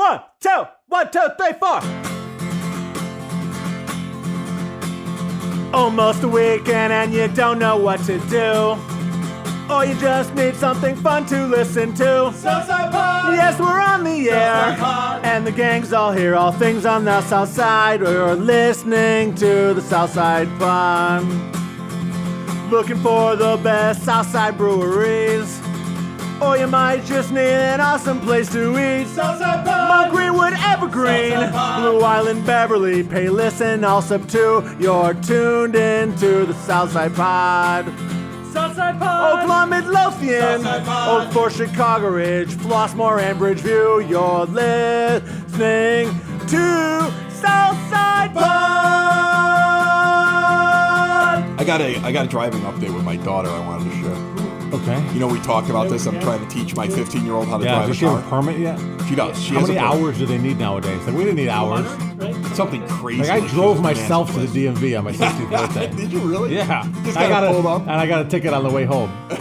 1, 2, 1, 2, 3, 4. Almost a weekend and you don't know what to do. Or you just need something fun to listen to. Southside Pod! Yes, we're on the air. Pod. And the gang's all here, all things on the South Side. We're listening to the Southside Pod. Looking for the best Southside breweries. Or you might just need an awesome place to eat. Southside Pod! Mount Greenwood, Evergreen, Southside Pod. Blue Island, Beverly, Pay Listen, all sub 2. You're tuned into the Southside Pod. Southside Pod! Oak Lawn, Midlothian, Southside Pod. Oak Forest, Chicago Ridge, Flossmoor, and Bridgeview. You're listening to Southside Pod. I got a driving update with my daughter I wanted to share. Okay. You know, we talked about this. I'm trying to teach my 15-year-old how to Yeah, drive does a she have a car. permit yet? She does. She How has many a permit. hours do they need nowadays? Like, we didn't need hours. Something crazy. Like, I She drove was myself to the nasty. DMV on my 60th birthday. Did you really? Yeah. Just I got got pulled up. and I got a ticket on the way home. And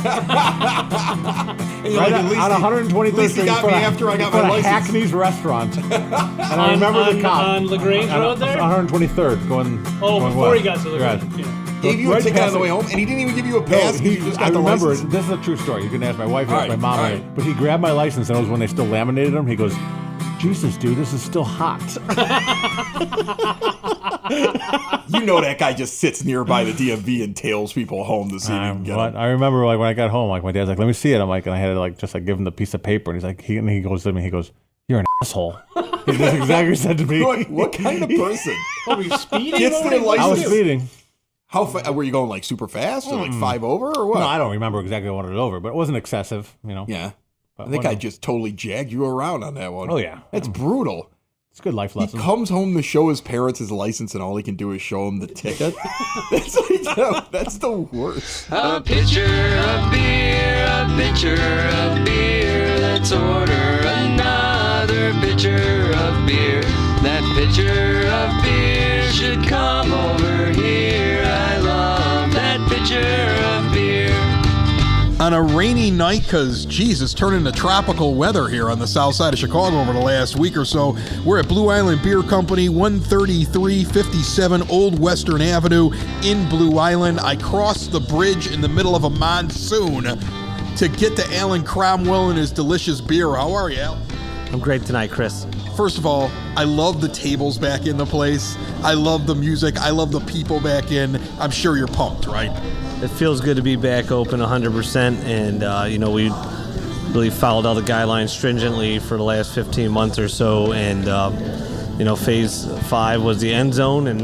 you're Right like, at least on he- 123rd at least he Street. got me after I got my license. Hackney's restaurant. And I remember the cop. On LaGrange Road there? 123rd, going Oh, going before west. he got to LaGrange. Right. Yeah. Gave you a Right ticket on past the it. way home, and he didn't even give you a pass No, because you just got I the remember, license. this is a true story. You can ask my wife, All ask my right, mom. all right. But he grabbed my license, and it was when they still laminated them. He goes, Jesus, dude, this is still hot. You know that guy just sits nearby the DMV and tails people home to see if he can get What? them. I remember, like, when I got home, like, my dad's like, let me see it. I'm like, and I had to, like, just, like, give him the piece of paper. And he's like, he goes to me, he goes, you're an asshole. That's exactly what he said to me. What kind of person? Oh, were you speeding? Gets over their there? I was license? speeding. How were you going, like, super fast or, like, 5 over or what? No, I don't remember exactly what it was over, but it wasn't excessive, you know. Yeah. But That guy whatever. just totally jagged you around on that one. Oh, yeah. That's brutal. It's a good life He lesson. comes home to show his parents his license, and all he can do is show him the ticket. That's the worst. A pitcher of beer, a pitcher of beer. Let's order another pitcher of beer. That pitcher of beer should come over here. I love that pitcher of beer. On a rainy night, because, geez, it's turned into tropical weather here on the south side of Chicago over the last week or so. We're at Blue Island Beer Company, 13357 Old Western Avenue in Blue Island. I crossed the bridge in the middle of a monsoon to get to Alan Cromwell and his delicious beer. How are you, Al? I'm great tonight, Chris. First of all, I love the tables back in the place. I love the music. I love the people back in. I'm sure you're pumped, right? It feels good to be back open 100%, and we really followed all the guidelines stringently for the last 15 months or so, and phase 5 was the end zone and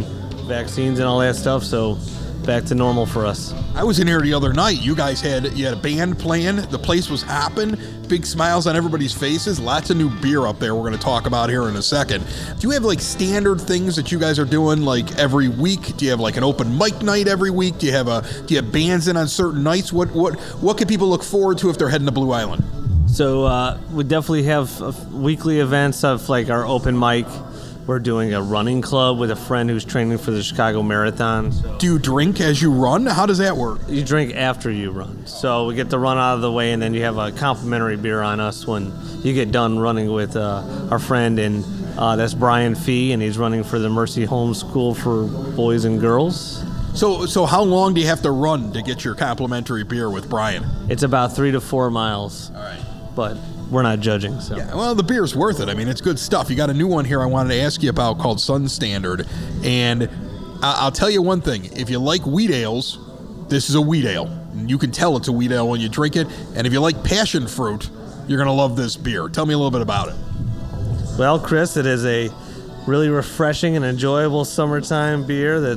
vaccines and all that stuff, so back to normal for us. I was in here the other night. You guys had a band playing. The place was hopping. Big smiles on everybody's faces. Lots of new beer up there we're going to talk about here in a second. Do you have like standard things that you guys are doing like every week? Do you have like an open mic night every week? Do you have bands in on certain nights? What can people look forward to if they're heading to Blue Island? So we definitely have weekly events of like our open mic. We're doing a running club with a friend who's training for the Chicago Marathon. So Do you drink as you run? How does that work? you drink after you run. So we get the run out of the way, and then you have a complimentary beer on us when you get done running with our friend, and that's Brian Fee, and he's running for the Mercy Home School for Boys and Girls. So how long do you have to run to get your complimentary beer with Brian? It's about 3 to 4 miles. All right. But we're not judging, so. Yeah, well, the beer's worth it. I mean, it's good stuff. You got a new one here I wanted to ask you about called Sun Standard. And I'll tell you one thing. If you like wheat ales, this is a wheat ale. You can tell it's a wheat ale when you drink it. And if you like passion fruit, you're going to love this beer. Tell me a little bit about it. Well, Chris, it is a really refreshing and enjoyable summertime beer that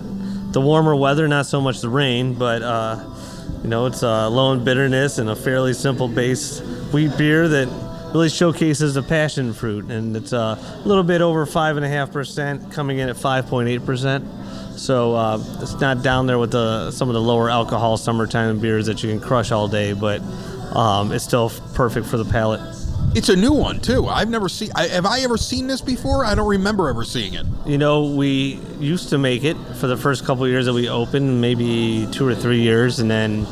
the warmer weather, not so much the rain, but, it's low in bitterness and a fairly simple base wheat beer that really showcases the passion fruit. And it's a little bit over 5.5%, coming in at 5.8%. So it's not down there with some of the lower alcohol summertime beers that you can crush all day, but it's still perfect for the palate. It's a new one, too. I've never seen... Have I ever seen this before? I don't remember ever seeing it. We used to make it for the first couple of years that we opened, maybe 2 or 3 years, and then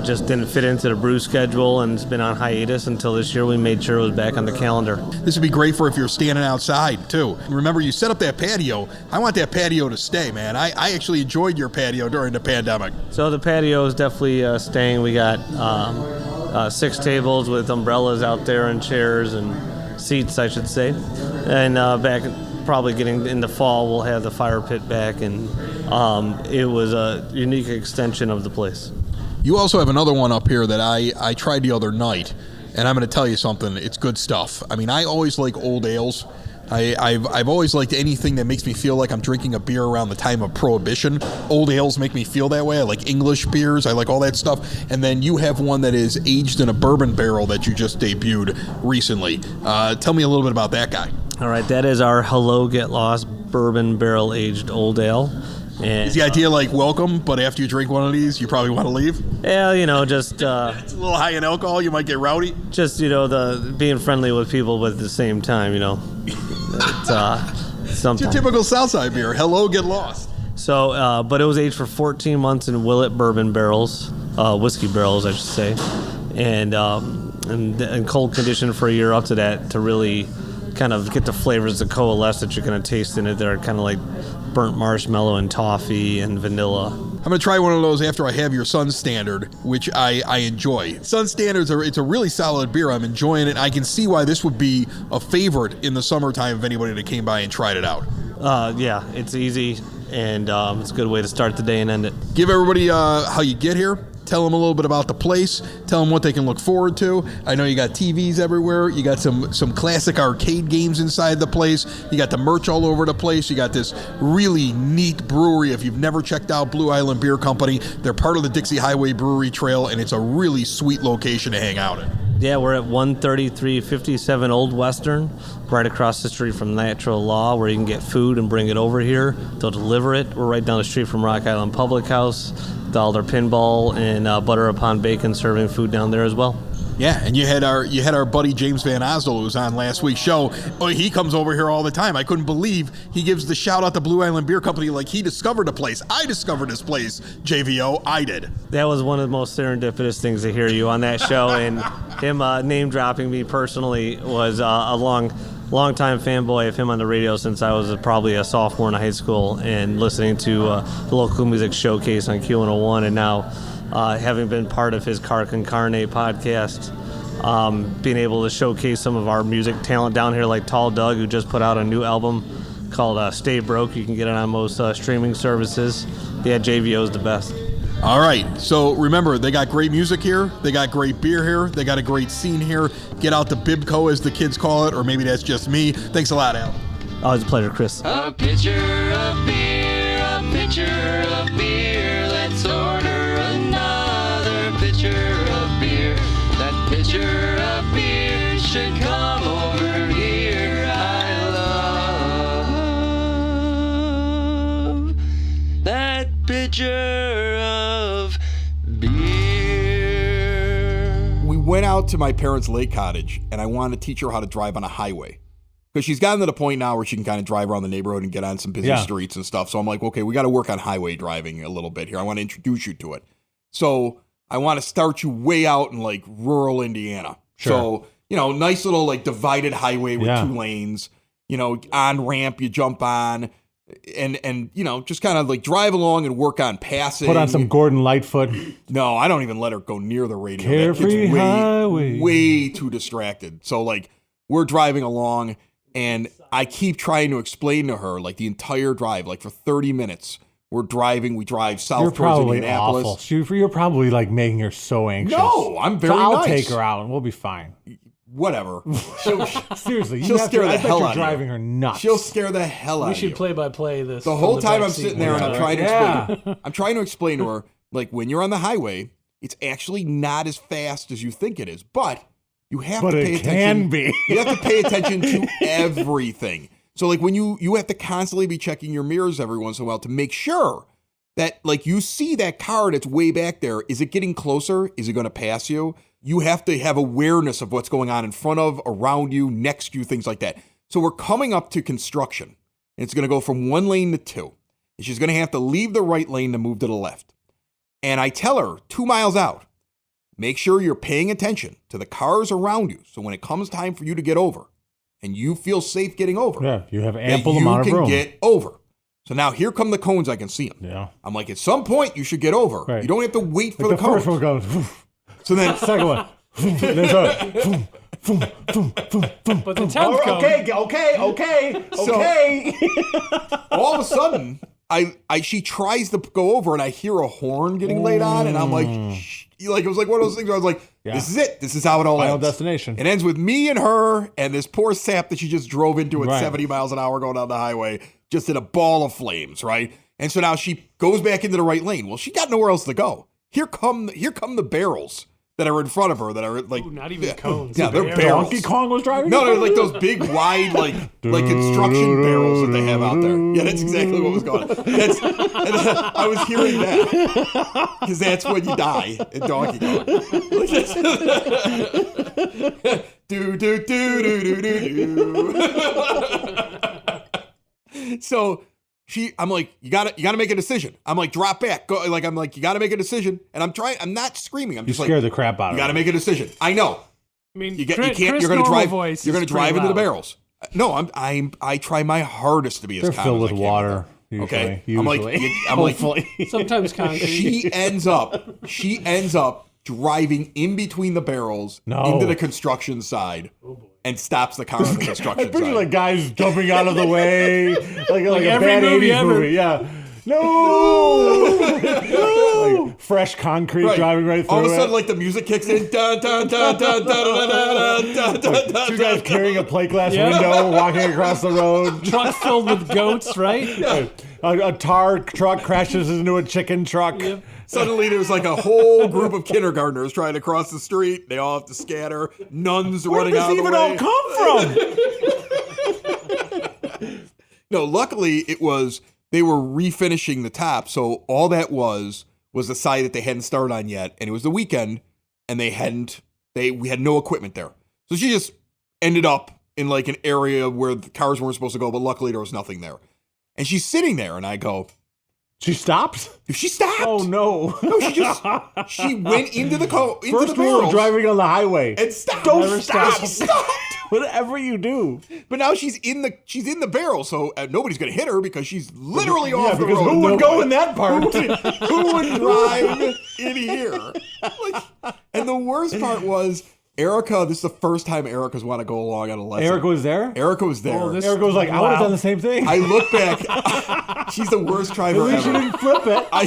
Just didn't fit into the brew schedule, and it's been on hiatus until this year. We made sure it was back on the calendar. This would be great for if you're standing outside, too. Remember, you set up that patio. I want that patio to stay, man. I actually enjoyed your patio during the pandemic. So the patio is definitely staying. We got 6 tables with umbrellas out there and chairs and seats, I should say. And back probably getting in the fall, we'll have the fire pit back, and it was a unique extension of the place. You also have another one up here that I tried the other night, and I'm going to tell you something. It's good stuff. I mean, I always like old ales. I've always liked anything that makes me feel like I'm drinking a beer around the time of Prohibition. Old ales make me feel that way. I like English beers. I like all that stuff. And then you have one that is aged in a bourbon barrel that you just debuted recently. Tell me a little bit about that guy. All right, that is our Hello Get Lost bourbon barrel aged old ale. And, Is the idea like welcome, but after you drink one of these, you probably want to leave? yeah, just It's a little high in alcohol. You might get rowdy. the being friendly with people, but at the same time, it's It's your sometimes. typical Southside beer. Hello, get lost. So, but it was aged for 14 months in Willet bourbon barrels, whiskey barrels, I should say, and cold conditioned for a year up to that to really kind of get the flavors to coalesce that you're going to taste in it. They're kind of like burnt marshmallow and toffee and vanilla. I'm going to try one of those after I have your Sun Standard, which I enjoy. Sun Standards it's a really solid beer. I'm enjoying it. I can see why this would be a favorite in the summertime of anybody that came by and tried it out. Yeah, it's easy, and it's a good way to start the day and end it. Give everybody how you get here. Tell them a little bit about the place. Tell them what they can look forward to. I know you got TVs everywhere. You got some classic arcade games inside the place. You got the merch all over the place. You got this really neat brewery. If you've never checked out Blue Island Beer Company, they're part of the Dixie Highway Brewery Trail, and it's a really sweet location to hang out in. Yeah, we're at 13357 Old Western, right across the street from Natural Law, where you can get food and bring it over here. They'll deliver it. We're right down the street from Rock Island Public House, Dollar Pinball, and Butter Upon Bacon serving food down there as well. Yeah, and you had our buddy James Van Osdol, who was on last week's show. Oh, he comes over here all the time. I couldn't believe he gives the shout out to Blue Island Beer Company like he discovered the place. I discovered this place, JVO. I did. That was one of the most serendipitous things to hear you on that show, and him name dropping me personally was a long-time fanboy of him on the radio since I was probably a sophomore in high school, and listening to the local music showcase on Q101, and now having been part of his Car Con Carne podcast, being able to showcase some of our music talent down here, like Tall Doug, who just put out a new album called Stay Broke. You can get it on most streaming services. Yeah, JVO's the best. All right, so remember, they got great music here. They got great beer here. They got a great scene here. Get out to Bibco, as the kids call it, or maybe that's just me. Thanks a lot, Al. Always a pleasure, Chris. A pitcher of beer, a pitcher of beer. Let's order another pitcher of beer. That pitcher of beer should come over here. I love that pitcher of beer. We went out to my parents' lake cottage, and I wanted to teach her how to drive on a highway. Because she's gotten to the point now where she can kind of drive around the neighborhood and get on some busy streets and stuff. So I'm like, okay, we got to work on highway driving a little bit here. I want to introduce you to it. So I want to start you way out in like rural Indiana. Sure. So, nice little like divided highway with 2 lanes, on ramp, you jump on and just kind of like drive along and work on passing. Put on some Gordon Lightfoot. No, I don't even let her go near the radio. Carefree That kid's highway. way too distracted. So like we're driving along, and I keep trying to explain to her, like, the entire drive, like, for 30 minutes. We drive south You're towards probably Indianapolis. awful. You're probably, like, making her so anxious. No, I'm very so I'll nice. take her out, and we'll be fine. Whatever. Seriously, she'll scare the hell out of you. driving her nuts. She'll scare the hell out We of should you. play by play this. The from whole time I'm backseat sitting there and I'm together. trying to explain to her, like, when you're on the highway, it's actually not as fast as you think it is, but you have to pay it attention. can be. You have to pay attention to everything. So like when you have to constantly be checking your mirrors every once in a while to make sure that like you see that car that's way back there. Is it getting closer? Is it going to pass you? You have to have awareness of what's going on in front of, around you, next to you, things like that. So we're coming up to construction. And it's going to go from 1 lane to 2. And she's going to have to leave the right lane to move to the left. And I tell her 2 miles out, make sure you're paying attention to the cars around you. So when it comes time for you to get over and you feel safe getting over, Yeah, you have that ample amount of you room. can get over. So now here come the cones. I can see them. Yeah. I'm like, at some point you should get over. Right. You don't have to wait for Like the the first cones. one goes. Woof. So then, Second one. Woof. There's a. Boom, boom, boom, boom, boom. But the 10th cone. Okay. all of a sudden, she tries to go over, and I hear a horn getting laid on, and I'm like, shh. Like it was like one of those things where I was like, this is it. This is how it all Final ends. destination. It ends with me and her and this poor sap that she just drove into at Right. 70 miles an hour going down the highway, just in a ball of flames, right? And so now she goes back into the right lane. Well, she got nowhere else to go. Here come the barrels that are in front of her that are like Ooh, not even cones. Yeah, they're Barrels. barrels. Donkey Kong was driving. No, they're like those big, wide, like construction barrels that they have out there. Yeah, that's exactly what was going on. I was hearing that because that's when you die in Donkey Kong. do do do do do do do. So I'm like, you gotta make a decision. I'm like, drop back. Go. Like I'm like, you gotta make a decision. And I'm not screaming. I'm You just scared like, the crap out of you gotta me. make a decision. I know. I mean, You can't. Chris You're gonna normal drive. voice You're gonna is drive pretty into the loud. barrels. No, I try my hardest to be as They're calm filled as with I can water. them. Usually. Okay, Usually. I'm like, Hopefully. Sometimes concrete. she ends up driving in between the barrels No. into the construction side and stops the car on the I construction picture side. like guys jumping out of the way, like a every bad movie 80s ever. movie. Yeah. No. Like fresh concrete Right. driving right through All of a sudden, it. like the music kicks in. Dun, dun, dun, dun, dun, dun, dun, dun, dun, dun, Two guys dun. carrying a plate glass Yeah. window, walking across the road. Truck filled with goats, right? A tar truck crashes into a chicken truck. Yep. Suddenly, there's like a whole group of kindergartners trying to cross the street. They all have to scatter. Nuns Where running did out this of the even way. all come from? No, luckily they were refinishing the top, so all that was the side that they hadn't started on yet, and it was the weekend, and we had no equipment there. So she just ended up in like an area where the cars weren't supposed to go, but luckily there was nothing there. And she's sitting there, and I go, She stopped? she stopped. Oh no. No, she went into the First the rule of barrels driving on the highway. and stopped. Don't Never stop. She stopped. Whatever you do. But now she's in the barrel, so nobody's gonna hit her because she's literally Yeah, off the because road. who would go in that part? Who would drive in here? And the worst part was Erica. This is the first time Erica's want to go along on a lesson. Erica was there? Erica was there. Oh, this- Erica was like, I would have Wow. done the same thing. I look back. She's the worst driver At least you ever. didn't flip it. I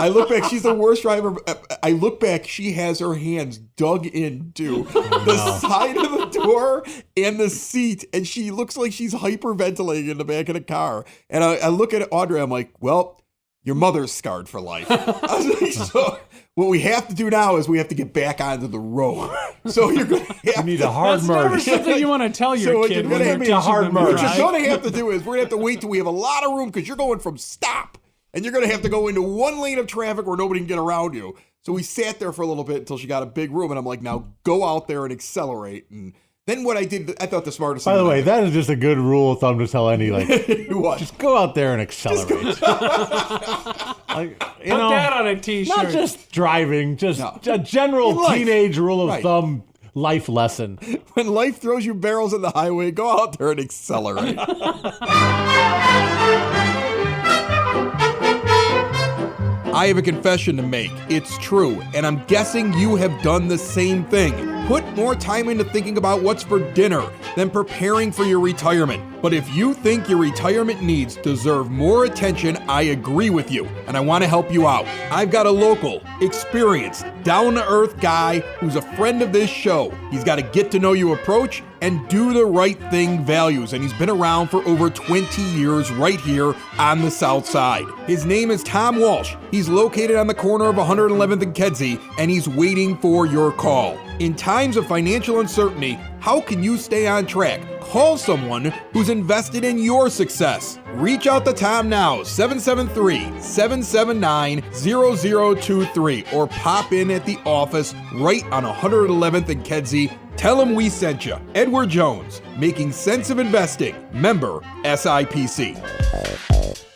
look back. She's the worst driver. I look back. She has her hands dug into the side of the door and the seat, and she looks like she's hyperventilating in the back of the car. And I look at Audrey. I'm like, well, your mother's scarred for life. I was like, so what we have to do now is we have to get back onto the road. So you're going to You have need to. a hard That's never merge. something you want to tell your So what kid you're when gonna you're give me a teaching hard them to merge. What you're drive. going to have to do is we're going to have to wait till we have a lot of room because you're going from stop and you're going to have to go into one lane of traffic where nobody can get around you. So we sat there for a little bit until she got a big room, and I'm like, now go out there and accelerate. And then what I did, I thought the smartest By thing the way, that is just a good rule of thumb to tell any, like, what? just go out there and accelerate. Like, you Put know, that on a t-shirt. not just driving, just No. a general In life. teenage rule of Right. thumb life lesson. When life throws you barrels in the highway, go out there and accelerate. I have a confession to make. It's true, and I'm guessing you have done the same thing. Put more time into thinking about what's for dinner than preparing for your retirement. But if you think your retirement needs deserve more attention, I agree with you, and I want to help you out. I've got a local, experienced, down-to-earth guy who's a friend of this show. He's got a get-to-know-you approach and do the right thing values, and he's been around for over 20 years right here on the South Side. His name is Tom Walsh. He's located on the corner of 111th and Kedzie, and he's waiting for your call. In times of financial uncertainty, how can you stay on track? Call someone who's invested in your success. Reach out to Tom now, 773-779-0023, or pop in at the office right on 111th and Kedzie. Tell him we sent you. Edward Jones, Making Sense of Investing, member SIPC.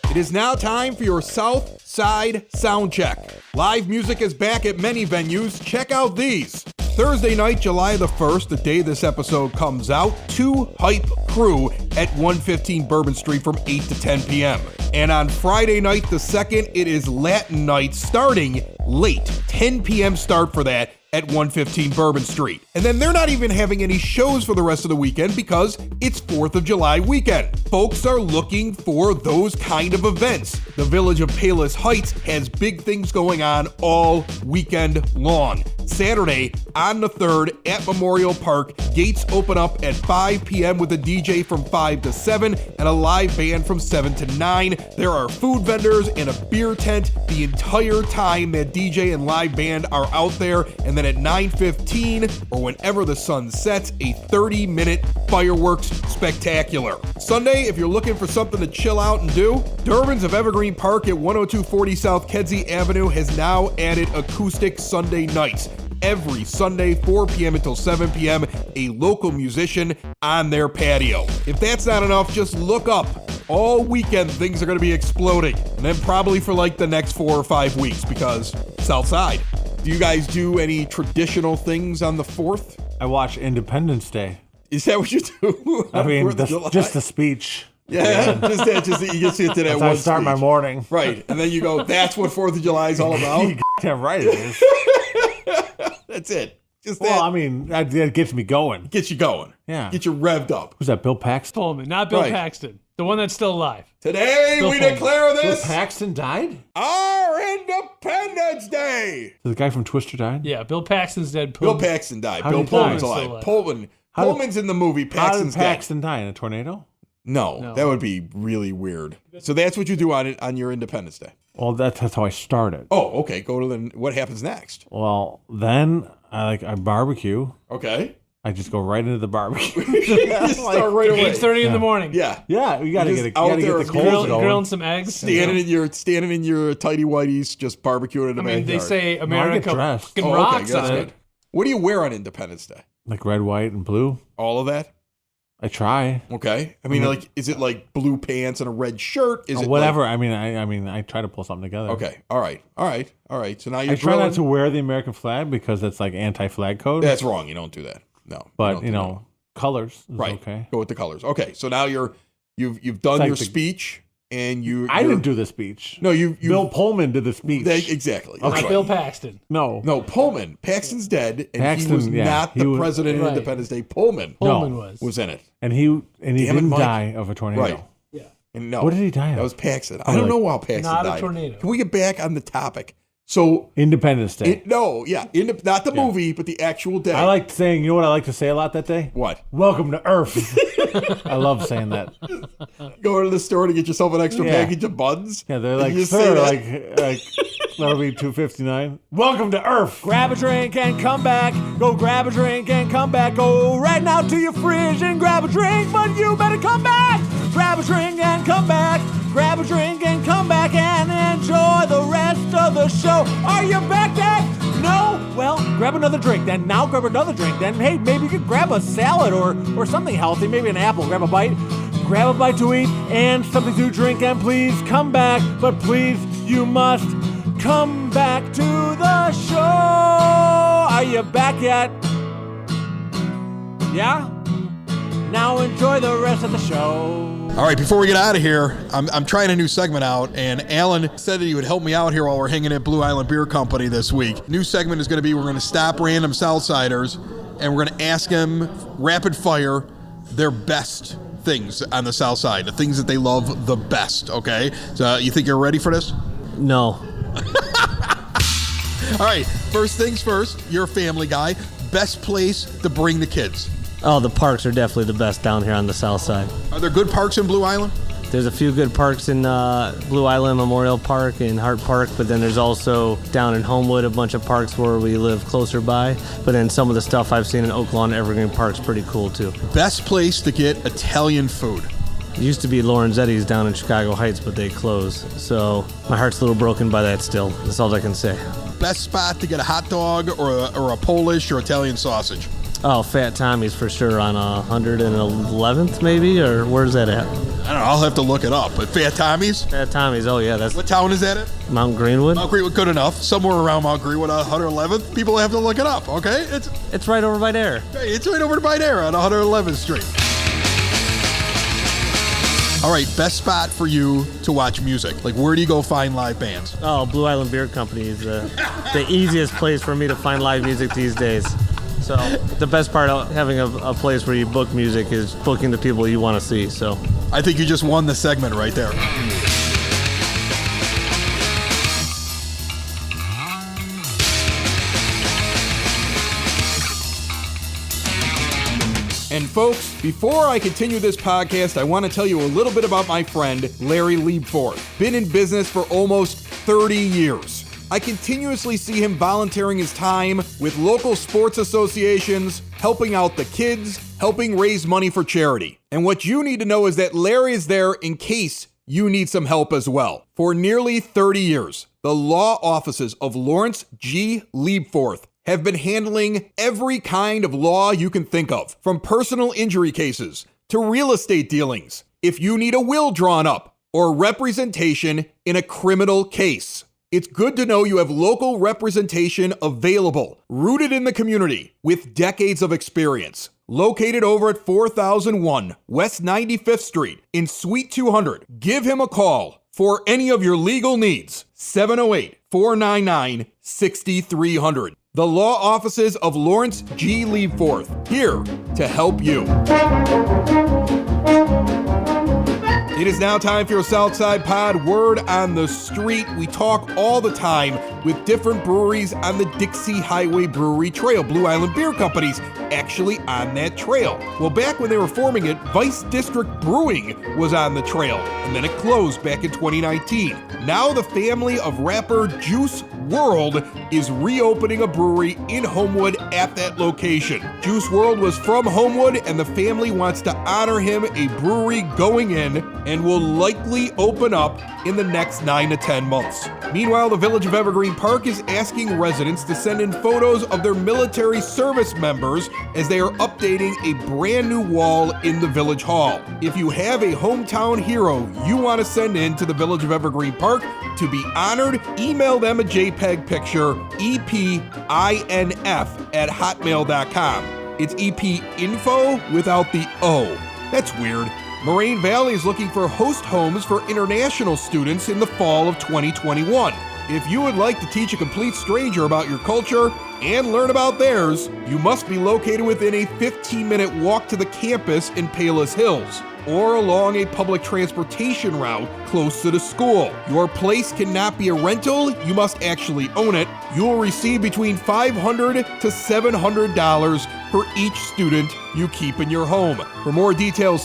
It is now time for your South Side Sound Check. Live music is back at many venues. Check out these. Thursday night, July the 1st, the day this episode comes out, 2 Hype Crew at 115 Bourbon Street from 8 to 10 p.m. And on Friday night, the 2nd, it is Latin night starting late, 10 p.m. start for that at 115 Bourbon Street. And then they're not even having any shows for the rest of the weekend because it's 4th of July weekend. Folks are looking for those kind of events. The Village of Palos Heights has big things going on all weekend long. Saturday on the 3rd at Memorial Park, gates open up at 5 p.m. with a DJ from 5 to 7 and a live band from 7 to 9. There are food vendors and a beer tent the entire time that DJ and live band are out there. And then at 9:15 or whenever the sun sets, a 30-minute fireworks spectacular. Sunday, if you're looking for something to chill out and do, Durbin's of Evergreen Park at 10240 South Kedzie Avenue has now added acoustic Sunday nights. Every Sunday, 4 p.m. until 7 p.m., a local musician on their patio. If that's not enough, just look up. All weekend, things are going to be exploding. And then probably for like the next 4 or 5 weeks because Southside. Do you guys do any traditional things on the 4th? I watch Independence Day. Is that what you do? I mean, 4th of July? just the speech. Yeah, just that you get to that That's one how I start my speech. morning. Right, and then you go, that's what 4th of July is all about? Damn right it is. That's it. Just that Well, I mean, that gets me going. gets you going. Yeah. Get you revved up. Who's that, Bill Paxton? Pullman, not Bill Right. Paxton. The one that's still alive. Today, Bill we Pullman. declare Bill this Paxton died? our Independence Day. The guy from Twister died? Yeah, Bill Paxton's dead. Bill Pullman. Paxton died. How Bill did he die? Pullman's Still alive. alive. Pullman's in the movie. How did Paxton's dead. Paxton die? In a tornado? No, that would be really weird. So that's what you do on your Independence Day. Well, that's how I started. Oh, okay. Go to the. What happens next? Well, then I barbecue. Okay. I just go right into the barbecue. Just start right away. 8:30 in the morning. Yeah. Yeah, you gotta You're get just out the there coals going. Grilling some eggs. Standing in your tidy whities, just barbecuing in the I mean, they backyard. say I America get dressed. fucking Oh, okay, rocks that's on good. it. What do you wear on Independence Day? Like red, white, and blue. All of that? I try. Okay. I mean, like, is it like blue pants and a red shirt? Is it Whatever. like- I mean, I try to pull something together. okay. All right. So now you're I try grilling. not to wear the American flag because it's like anti-flag code. That's wrong. You don't do that. No. but don't you do know, colors is that. Right. okay. Go with the colors. Okay. So now you've done like your the- speech and I didn't do the speech. No, you Bill Pullman did the speech. exactly. That's Okay. right. Bill Paxton. no. No, Pullman. Paxton's dead, and he Paxton, was yeah, not he the was- president of Right. Independence Day. Pullman Pullman No. was. was in it. And he Damn it, didn't Mike. die of a tornado. Right. And no, What did he die of? That was Paxton. I don't know how Paxton Not a died. tornado. Can we get back on the topic? So, Independence Day. not the movie, but the actual day. I like saying, you know what I like to say a lot that day? What? Welcome to Earth. I love saying that. Go to the store to get yourself an extra Yeah. package of buns. Yeah, they're And like, you just say sir, that? like that'll be $2.59. Welcome to Earth. Grab a drink and come back. Go grab a drink and come back. Go right now to your fridge and grab a drink, but you better come back. Grab a drink and come back. Grab a drink and come back and enjoy the rest of the show. Are you back yet? No? Well, grab another drink. Then now grab another drink. Then hey, maybe you could grab a salad or something healthy. Maybe an apple. Grab a bite. Grab a bite to eat and something to drink. And please come back. But please, you must come back to the show. Are you back yet? Yeah? Now enjoy the rest of the show. All right, before we get out of here, I'm trying a new segment out, and Alan said that he would help me out here while we're hanging at Blue Island Beer Company this week. New segment is going to be we're going to stop random Southsiders, and we're going to ask them rapid fire their best things on the South Side, the things that they love the best, okay? So you think you're ready for this? No. All right, first things first, you're a family guy. Best place to bring the kids. Oh, the parks are definitely the best down here on the south side. Are there good parks in Blue Island? There's a few good parks in Blue Island Memorial Park and Hart Park, but then there's also down in Homewood a bunch of parks where we live closer by. But then some of the stuff I've seen in Oak Lawn Evergreen Park's pretty cool too. Best place to get Italian food. It used to be Lorenzetti's down in Chicago Heights, but they closed. So my heart's a little broken by that still. That's all I can say. Best spot to get a hot dog or a Polish or Italian sausage. Oh, Fat Tommy's for sure on 111th maybe, or where's that at? I don't know. I'll have to look it up. But Fat Tommy's? Fat Tommy's. Oh yeah, that's What town is that in? Mount Greenwood. Mount Greenwood, good enough. Somewhere around Mount Greenwood, 111th. People have to look it up, okay? It's right over by there. It's right over by there on 111th Street. All right, best spot for you to watch music. Like, where do you go find live bands? Oh, Blue Island Beer Company is the easiest place for me to find live music these days. So the best part of having a place where you book music is booking the people you want to see. So I think you just won the segment right there. And folks, before I continue this podcast, I want to tell you a little bit about my friend, Larry Liebforth. Been in business for almost 30 years. I continuously see him volunteering his time with local sports associations, helping out the kids, helping raise money for charity. And what you need to know is that Larry is there in case you need some help as well. For nearly 30 years, the law offices of Lawrence G. Liebforth have been handling every kind of law you can think of, from personal injury cases to real estate dealings. If you need a will drawn up or representation in a criminal case, it's good to know you have local representation available, rooted in the community, with decades of experience. Located over at 4001 West 95th Street in Suite 200. Give him a call for any of your legal needs. 708-499-6300. The law offices of Lawrence G. Liebforth, here to help you. It is now time for your Southside Pod Word on the Street. We talk all the time with different breweries on the Dixie Highway Brewery Trail. Blue Island Beer Company's actually on that trail. Well, back when they were forming it, Vice District Brewing was on the trail, and then it closed back in 2019. Now the family of rapper Juice WRLD is reopening a brewery in Homewood at that location. Juice WRLD was from Homewood, and the family wants to honor him a brewery going in and will likely open up in the next 9 to 10 months. Meanwhile, the Village of Evergreen Park is asking residents to send in photos of their military service members as they are updating a brand new wall in the Village Hall. If you have a hometown hero you want to send in to the Village of Evergreen Park to be honored, email them a JPEG picture, epinf@hotmail.com. It's epinfo without the O. That's weird. Moraine Valley is looking for host homes for international students in the fall of 2021. If you would like to teach a complete stranger about your culture and learn about theirs, you must be located within a 15-minute walk to the campus in Palos Hills or along a public transportation route close to the school. Your place cannot be a rental, you must actually own it. You will receive between $500 to $700 for each student you keep in your home. For more details,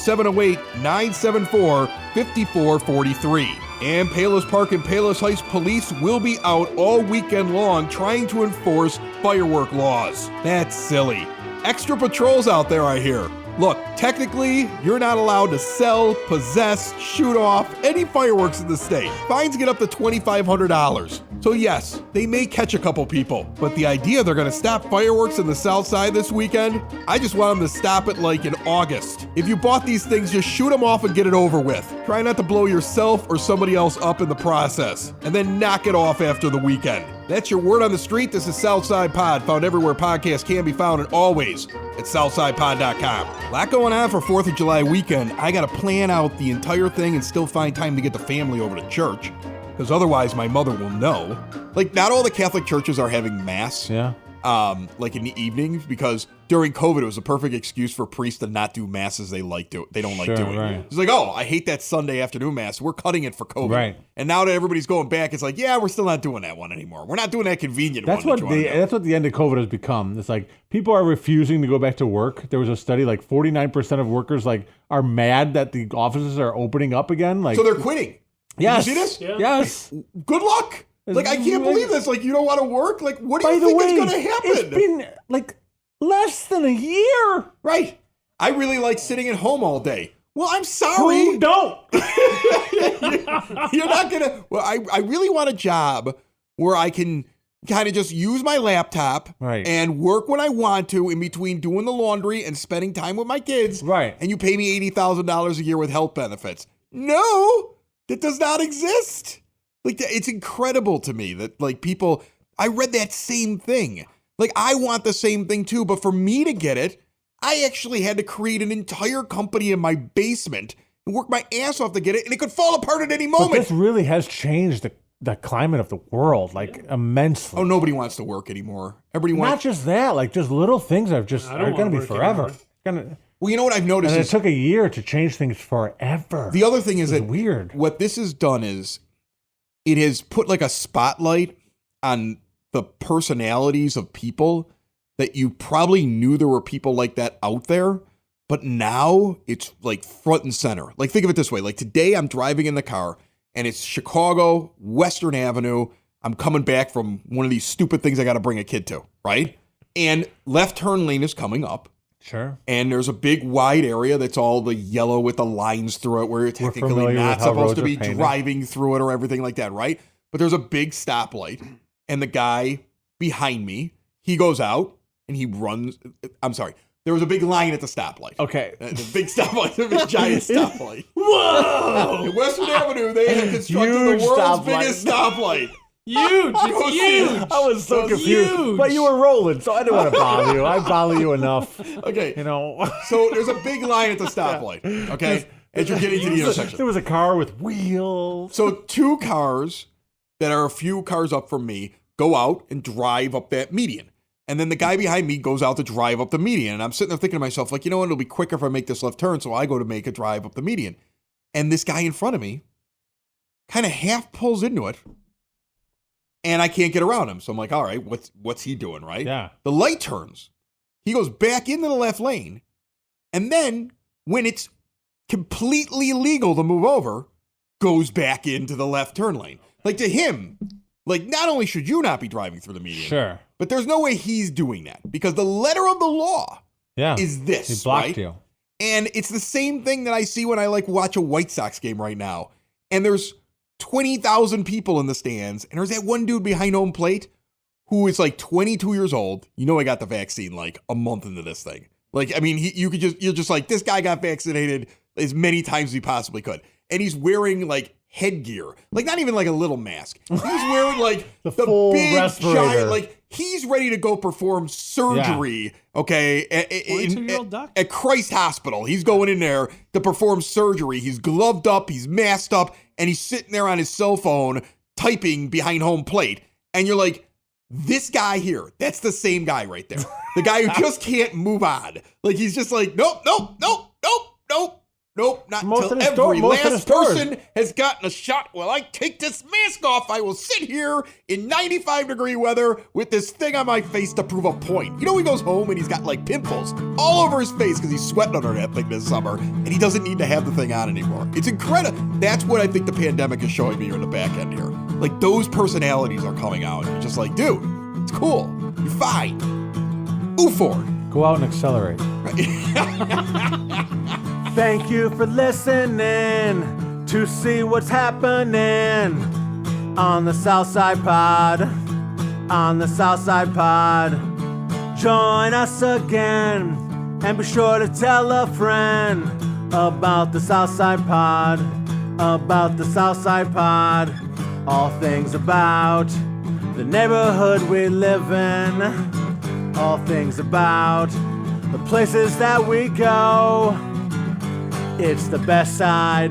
708-974-5443. And Palos Park and Palos Heights police will be out all weekend long trying to enforce firework laws. That's silly. Extra patrols out there, I hear. Look, technically, you're not allowed to sell, possess, shoot off any fireworks in the state. Fines get up to $2,500. So yes, they may catch a couple people, but the idea they're gonna stop fireworks in the South Side this weekend, I just want them to stop it like in August. If you bought these things, just shoot them off and get it over with. Try not to blow yourself or somebody else up in the process, and then knock it off after the weekend. That's your word on the street. This is Southside Pod, found everywhere podcasts can be found and always at SouthsidePod.com. A lot going on for 4th of July weekend. I got to plan out the entire thing and still find time to get the family over to church, because otherwise my mother will know. Like, not all the Catholic churches are having mass. Yeah. Like in the evenings, because during COVID it was a perfect excuse for priests to not do masses they don't like doing. Right. It's like, oh, I hate that Sunday afternoon mass. We're cutting it for COVID. Right. And now that everybody's going back, it's like, yeah, we're still not doing that one anymore. We're not doing that convenient That's one. that's what the end of COVID has become. It's like people are refusing to go back to work. There was a study like 49% of workers like are mad that the offices are opening up again. Like, So they're quitting. yes, You see this? Yeah. Yes. Good luck. Like, I can't believe this. Like, you don't want to work? Like, what do you think is going to happen? It's been like less than a year. Right. I really like sitting at home all day. Well, I'm sorry. Who don't? You're not going to. Well, I really want a job where I can kind of just use my laptop Right. and work when I want to in between doing the laundry and spending time with my kids. Right. And you pay me $80,000 a year with health benefits. No, that does not exist. Like, it's incredible to me that, like, people, I read that same thing. Like, I want the same thing too, but for me to get it, I actually had to create an entire company in my basement and work my ass off to get it, and it could fall apart at any But moment. this really has changed the climate of the world, like, immensely. Oh, nobody wants to work anymore. Everybody Not wants. just that, like, just little things are just I don't are going to wanna be work forever. anymore. Well, you know what I've noticed And it is took a year to change things forever. the other thing is It's that weird. what this has done is it has put like a spotlight on the personalities of people that you probably knew there were people like that out there, but now it's like front and center. Like, think of it this way. Like, today I'm driving in the car and it's Chicago, Western Avenue. I'm coming back from one of these stupid things I got to bring a kid to, right? And left turn lane is coming up. Sure. And there's a big wide area that's all the yellow with the lines through it where you're technically familiar not with how supposed to roads be are painted. driving through it or everything like that, right? But there's a big stoplight, and the guy behind me, he goes out and he runs. I'm sorry. There was a big line at the stoplight. Okay. The big stoplight, the big giant stoplight. Whoa! In Western Avenue, they have constructed Huge the world's stoplight. biggest stoplight. Huge. Go It's see it. huge. I was so That's confused. huge. But you were rolling, so I didn't want to bother you. I bother you enough. Okay. You know. So there's a big line at the stoplight, okay? As you're getting to the intersection. There was a car with wheels. So 2 cars that are a few cars up from me go out and drive up that median. And then the guy behind me goes out to drive up the median. And I'm sitting there thinking to myself, like, you know what? It'll be quicker if I make this left turn. So I go to make a drive up the median. And this guy in front of me kind of half pulls into it. And I can't get around him. So I'm like, all right, what's he doing, right? Yeah. The light turns. He goes back into the left lane. And then when it's completely legal to move over, goes back into the left turn lane. Like, to him, like, not only should you not be driving through the median, Sure. but there's no way he's doing that because the letter of the law Yeah. is this, He blocked right? you. And it's the same thing that I see when I like watch a White Sox game right now. And there's 20,000 people in the stands, and there's that one dude behind home plate who is like 22 years old. You know, I got the vaccine like a month into this thing. Like, I mean, you're just like, this guy got vaccinated as many times as he possibly could. And he's wearing like headgear, like not even like a little mask. He's wearing like the full big respirator. giant, like he's ready to go perform surgery. Okay. 22-year-old doctor. At Christ Hospital. He's going in there to perform surgery. He's gloved up, he's masked up, and he's sitting there on his cell phone typing behind home plate. And you're like, this guy here, that's the same guy right there. The guy who just can't move on. Like, he's just like, nope, not Most until of the store- every most of the last stores. person has gotten a shot. While I take this mask off, I will sit here in 95-degree weather with this thing on my face to prove a point. You know, he goes home and he's got like pimples all over his face because he's sweating under that thing this summer, and he doesn't need to have the thing on anymore. It's incredible. That's what I think the pandemic is showing me here in the back end here. Like, those personalities are coming out. You're just like, dude, it's cool. You're fine. Move forward. Go out and accelerate. Thank you for listening to see what's happening on the Southside Pod. On the Southside Pod. Join us again and be sure to tell a friend about the Southside Pod. About the Southside Pod. All things about the neighborhood we live in. All things about the places that we go. It's the best side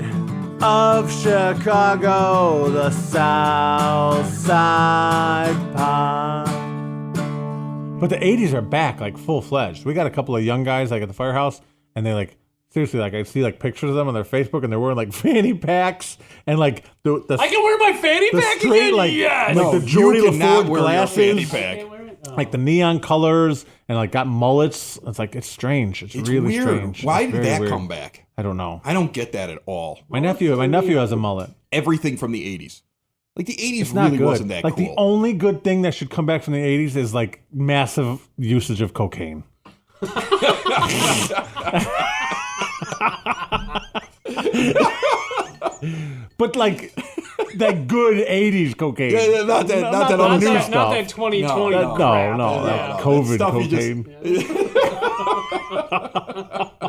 of Chicago, the South Side Pod. But the 80s are back, like, full-fledged. We got a couple of young guys, like, at the firehouse, and they, like, seriously, like, I see, like, pictures of them on their Facebook, and they're wearing, like, fanny packs, and, like, the I can wear my fanny the pack straight, again? like, Yes! like No, the Geordie you cannot LaFord wear your glasses. fanny pack. Like the neon colors and like got mullets. It's like, it's strange. It's really weird. strange. Why It's did very that weird. come back? I don't know. I don't get that at all. My nephew has a mullet. Everything from the 80s. Like, the 80s It's not really good. wasn't that like cool. the only good thing that should come back from the 80s is like massive usage of cocaine. But like that good 80s cocaine. Yeah, not that not other that new stuff. Not stuff. that 2020 No, No, crap. no, Yeah. that that COVID stuff you just- cocaine.